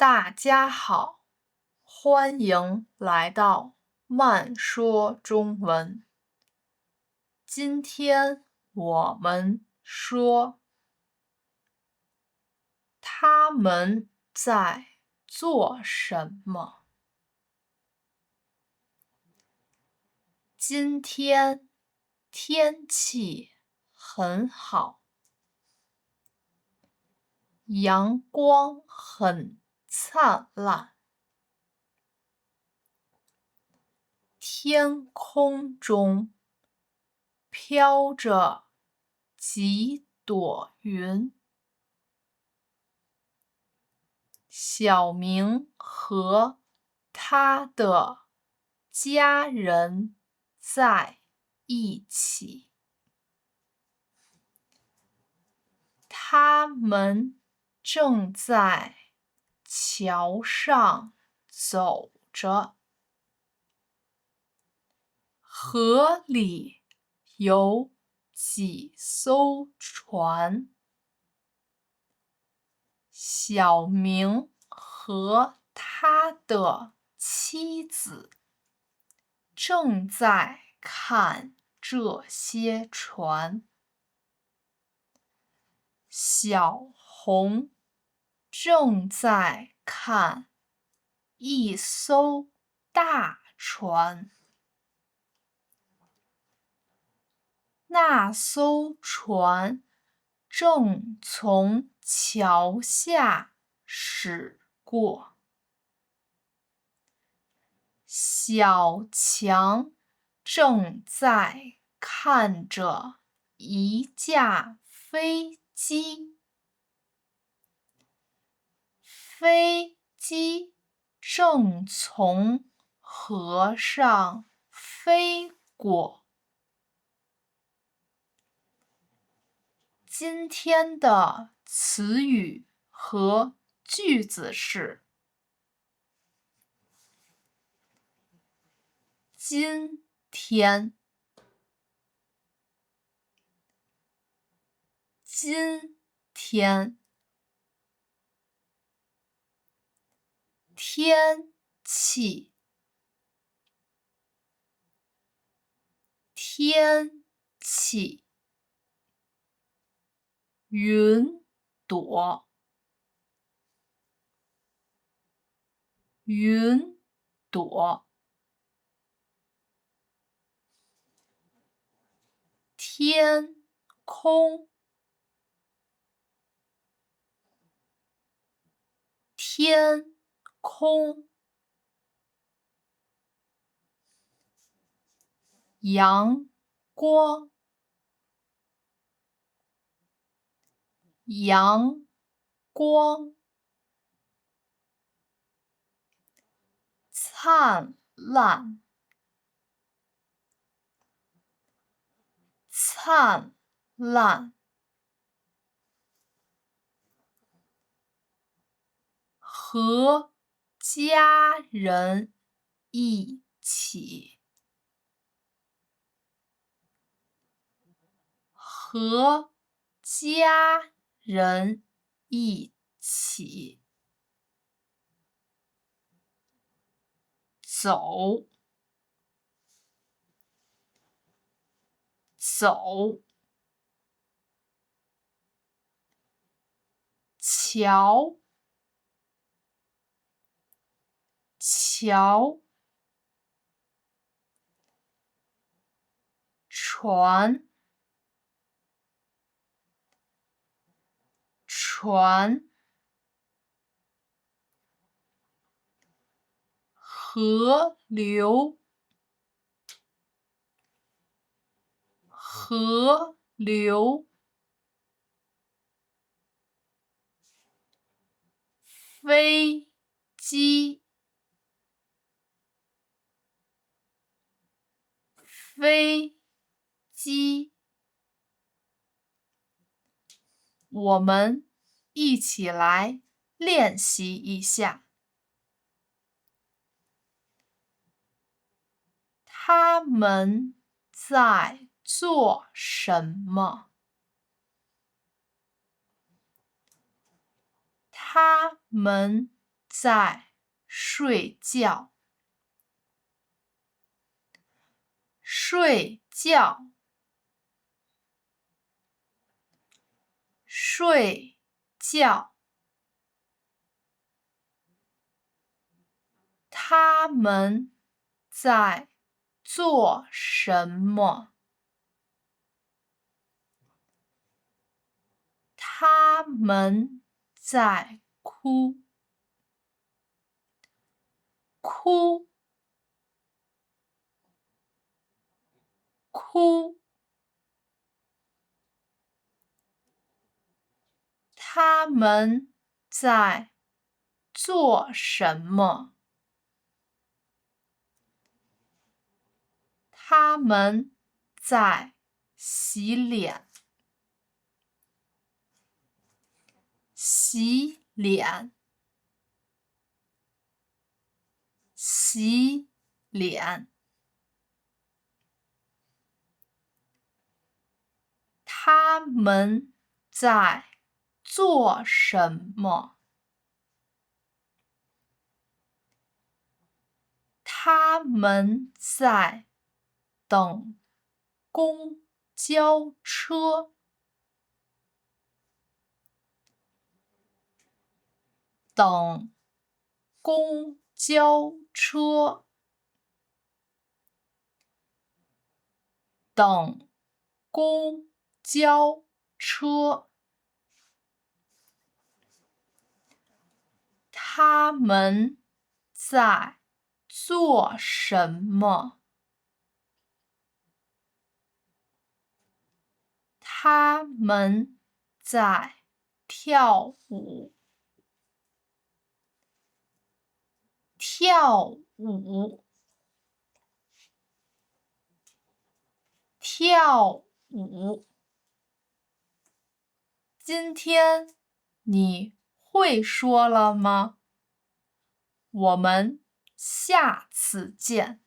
大家好，欢迎来到慢说中文。今天我们说他们在做什么？今天天气很好，阳光很灿烂，天空中飘着几朵云。小明和他的家人在一起。他们正在桥上走着。河里有几艘船。小明和他的妻子正在看这些船。小红正在看一艘大船。那艘船正从桥下驶过。小强正在看着一架飞机。飞机正从河上飞过。今天的词语和句子是：今天，今天，天气，天气，云朵，云朵，天空，天空，阳光，阳光，灿烂，灿烂，和家人一起，和家人一起，走，走，桥，桥，船，船，河流，河流，飞机，飞机。我们一起来练习一下。他们在做什么？他们在睡觉。睡觉，睡觉。他们在做什么？他们在哭。哭，哭。他们在做什么？他们在洗脸。洗脸，洗脸。他们在做什么？他们在等公交车。等公交车。等公交车。他们在做什么？他们在跳舞。跳舞，跳舞。今天你会说了吗？我们下次见。